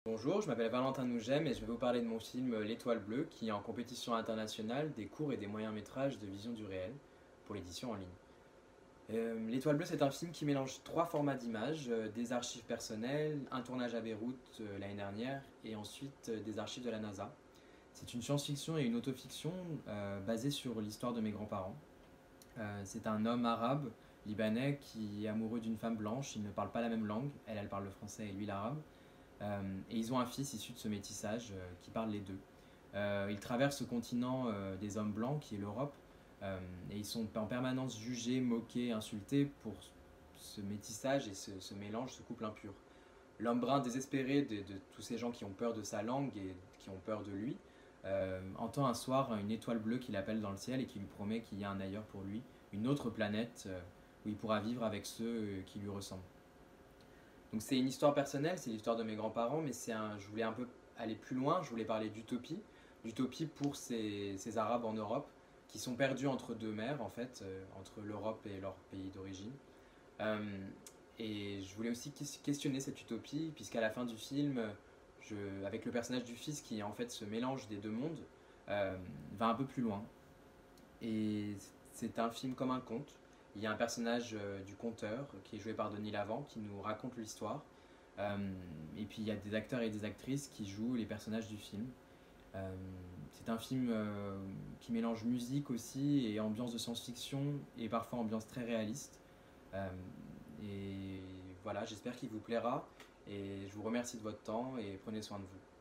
Bonjour, je m'appelle Valentin Nougem et je vais vous parler de mon film L'Étoile Bleue qui est en compétition internationale des courts et des moyens métrages de vision du réel pour l'édition en ligne. L'Étoile Bleue, c'est un film qui mélange trois formats d'images, des archives personnelles, un tournage à Beyrouth l'année dernière et ensuite des archives de la NASA. C'est une science-fiction et une autofiction basée sur l'histoire de mes grands-parents. C'est un homme arabe, libanais, qui est amoureux d'une femme blanche. Ils ne parlent pas la même langue, elle parle le français et lui l'arabe. Et ils ont un fils issu de ce métissage qui parle les deux. Ils traversent ce continent des hommes blancs qui est l'Europe et ils sont en permanence jugés, moqués, insultés pour ce métissage et ce mélange, ce couple impur. L'homme brun désespéré de tous ces gens qui ont peur de sa langue et qui ont peur de lui entend un soir une étoile bleue qui l'appelle dans le ciel et qui lui promet qu'il y a un ailleurs pour lui, une autre planète où il pourra vivre avec ceux qui lui ressemblent. Donc c'est une histoire personnelle, c'est l'histoire de mes grands-parents, mais je voulais un peu aller plus loin, je voulais parler d'utopie, d'utopie pour ces Arabes en Europe qui sont perdus entre deux mers en fait, entre l'Europe et leur pays d'origine. Euh, et je voulais aussi questionner cette utopie, puisqu'à la fin du film, avec le personnage du fils qui est en fait ce mélange des deux mondes, va un peu plus loin. Et c'est un film comme un conte. Il y a un personnage du conteur qui est joué par Denis Lavant qui nous raconte l'histoire. Et puis il y a des acteurs et des actrices qui jouent les personnages du film. C'est un film qui mélange musique aussi et ambiance de science-fiction et parfois ambiance très réaliste. Euh, et voilà, j'espère qu'il vous plaira et je vous remercie de votre temps et prenez soin de vous.